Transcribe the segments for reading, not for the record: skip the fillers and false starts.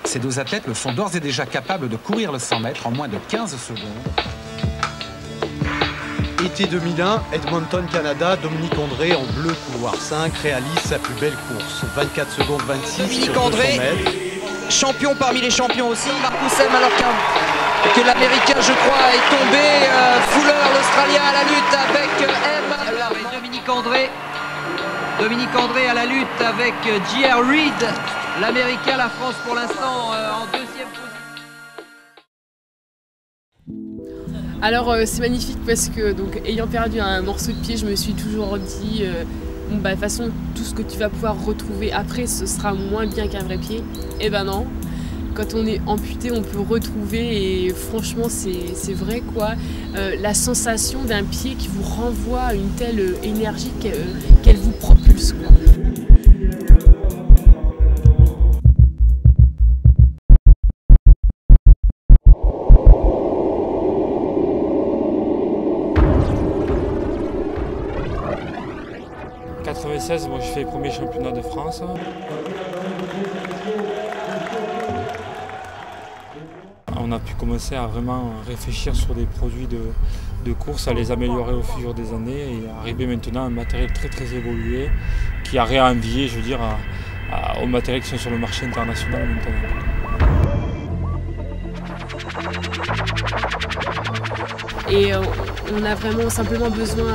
Ces deux athlètes le sont d'ores et déjà capables de courir le 100 mètres en moins de 15 secondes. Été 2001, Edmonton, Canada, Dominique André en bleu couloir 5 réalise sa plus belle course. 24 secondes 26 Dominique sur 200 André, mètres. champion parmi les champions aussi. Marcus M, alors que l'Américain, je crois, est tombé. Fuller, l'Australien à la lutte avec M. Dominique André à la lutte avec J.R. Reid. L'Américain, la France pour l'instant en deuxième position. Alors c'est magnifique parce que donc ayant perdu un morceau de pied, je me suis toujours dit bon bah de toute façon tout ce que tu vas pouvoir retrouver après ce sera moins bien qu'un vrai pied. Et ben non, quand on est amputé on peut retrouver et franchement c'est vrai quoi, la sensation d'un pied qui vous renvoie à une telle énergie qu'elle vous propulse quoi. En 1996, moi, je fais les premiers championnats de France. On a pu commencer à vraiment réfléchir sur des produits de course, à les améliorer au fur des années et arriver maintenant à un matériel très très évolué qui a rien à envier, je veux dire, aux matériels qui sont sur le marché international maintenant. Et on a vraiment simplement besoin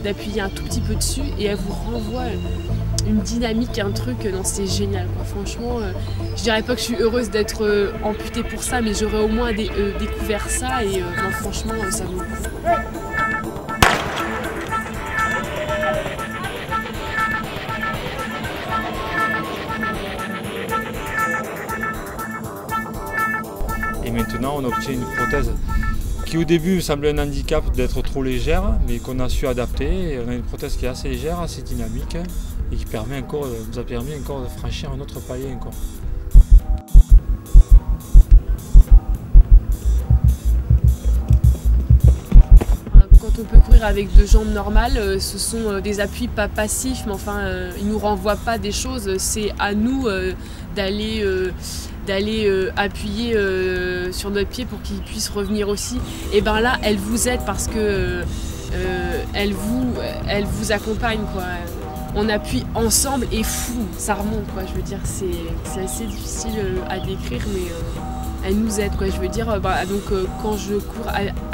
d'appuyer un tout petit peu dessus et elle vous renvoie une dynamique, un truc, non c'est génial quoi. Franchement, je dirais pas que je suis heureuse d'être amputée pour ça, mais j'aurais au moins découvert ça et non, franchement ça vaut le coup. Et maintenant on obtient une prothèse qui au début semblait un handicap d'être trop légère, mais qu'on a su adapter. Et on a une prothèse qui est assez légère, assez dynamique et qui nous a permis encore de franchir un autre palier encore. Quand on peut courir avec deux jambes normales, ce sont des appuis pas passifs, mais enfin ils nous renvoient pas des choses, c'est à nous d'aller appuyer sur notre pied pour qu'il puisse revenir aussi. Et ben là, elle vous aide parce que elle vous accompagne quoi. On appuie ensemble et fou, ça remonte quoi. Je veux dire, c'est assez difficile à décrire, mais elle nous aide quoi. Je veux dire, donc quand je cours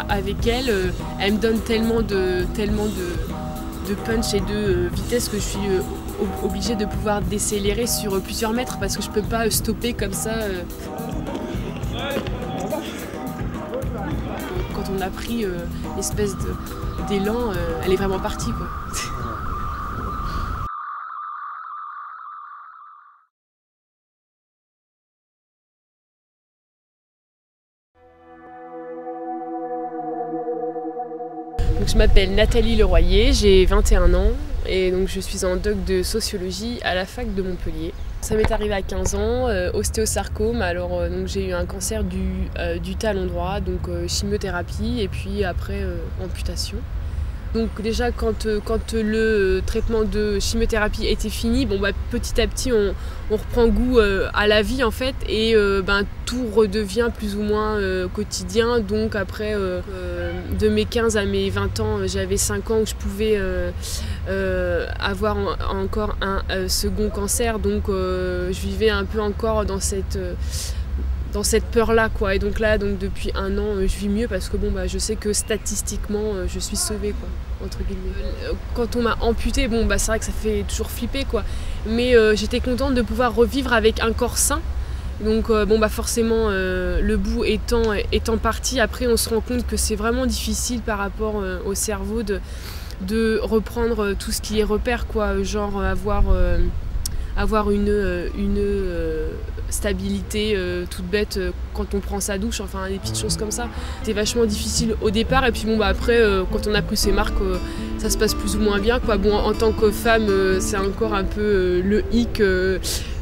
avec elle, elle me donne tellement de punch et de vitesse que je suis obligée de pouvoir décélérer sur plusieurs mètres parce que je peux pas stopper comme ça. Quand on a pris l'espèce d'élan, elle est vraiment partie quoi. Donc, je m'appelle Nathalie Leroyer, j'ai 21 ans et donc je suis en doc de sociologie à la fac de Montpellier. Ça m'est arrivé à 15 ans, ostéosarcome, alors donc j'ai eu un cancer du talon droit, donc chimiothérapie et puis après amputation. Donc déjà quand le traitement de chimiothérapie était fini, bon, bah, petit à petit on reprend goût à la vie en fait et tout redevient plus ou moins quotidien. Donc après de mes 15 à mes 20 ans, j'avais 5 ans où je pouvais avoir encore un second cancer, donc je vivais un peu encore dans cette peur-là quoi. Et donc là, depuis un an, je vis mieux parce que bon, bah, je sais que statistiquement, je suis sauvée quoi, entre guillemets. Quand on m'a amputée, bon, bah, c'est vrai que ça fait toujours flipper quoi. Mais j'étais contente de pouvoir revivre avec un corps sain. Donc bon, bah, forcément, le bout étant parti, après on se rend compte que c'est vraiment difficile par rapport au cerveau de reprendre tout ce qui est repère quoi. Genre avoir une stabilité toute bête quand on prend sa douche, enfin des petites choses comme ça. C'était vachement difficile au départ et puis bon bah après quand on a pris ses marques ça se passe plus ou moins bien quoi. Bon, en tant que femme c'est encore un peu le hic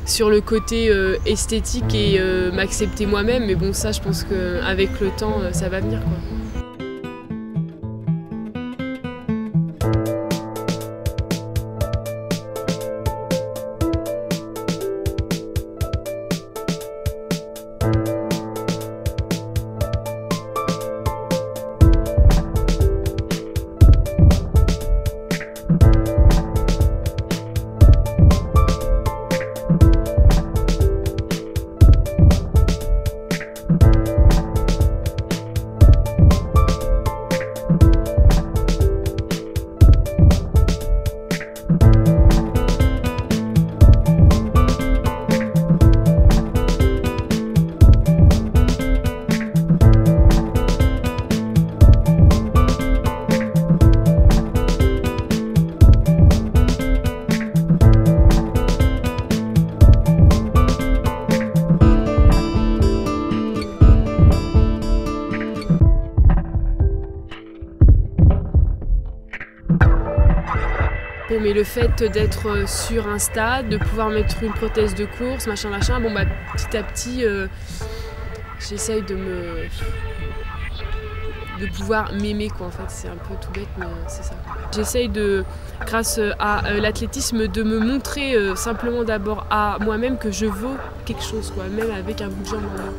sur le côté esthétique et m'accepter moi-même, mais bon ça je pense qu'avec le temps ça va venir quoi. Bon, mais le fait d'être sur un stade, de pouvoir mettre une prothèse de course, machin, bon bah petit à petit, j'essaye de pouvoir m'aimer quoi en fait, c'est un peu tout bête mais c'est ça. J'essaye grâce à l'athlétisme, de me montrer simplement d'abord à moi-même que je vaux quelque chose quoi, même avec un bout de jambe en moins.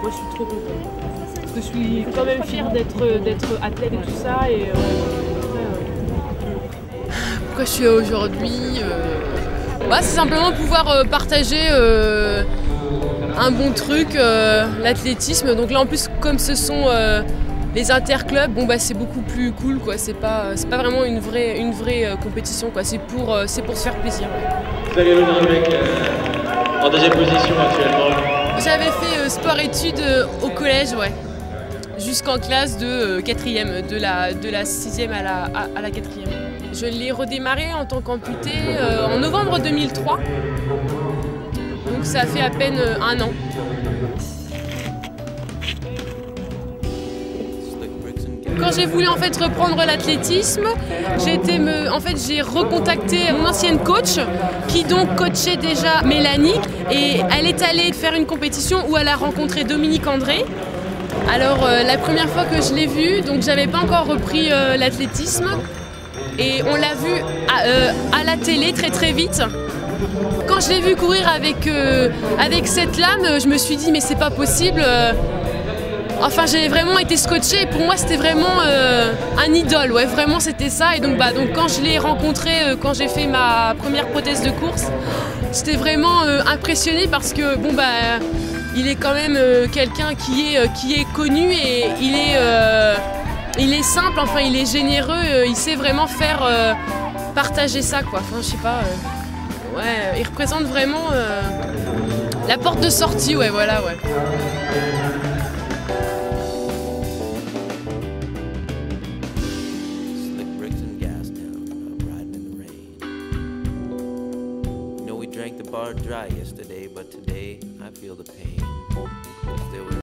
Moi je suis trop contente. Parce que je suis quand même fière d'être athlète et tout ça. Pourquoi je suis là aujourd'hui c'est simplement pouvoir partager un bon truc, l'athlétisme. Donc là en plus comme ce sont les interclubs, c'est beaucoup plus cool quoi. C'est pas vraiment une vraie compétition quoi. C'est pour se faire plaisir. Ouais. Vous avez le mec en deuxième position actuellement. J'avais fait sport-études au collège, ouais. Jusqu'en classe de 4e, de la 6e à la 4e. Je l'ai redémarré en tant qu'amputée en novembre 2003. Donc ça fait à peine 1 an. Quand j'ai voulu en fait reprendre l'athlétisme, j'ai recontacté mon ancienne coach qui donc coachait déjà Mélanie et elle est allée faire une compétition où elle a rencontré Dominique André. Alors la première fois que je l'ai vue, donc j'avais pas encore repris l'athlétisme et on l'a vue à la télé très vite. Quand je l'ai vue courir avec cette lame, je me suis dit mais c'est pas possible. Enfin, j'ai vraiment été scotchée et pour moi c'était vraiment un idole, ouais, vraiment c'était ça. Et donc quand je l'ai rencontré, quand j'ai fait ma première prothèse de course, j'étais vraiment impressionnée parce que il est quand même quelqu'un qui est connu et il est simple, enfin il est généreux, il sait vraiment faire partager ça quoi. Enfin, je sais pas, ouais, il représente vraiment la porte de sortie, ouais, voilà, ouais. Drank the bar dry yesterday, but today I feel the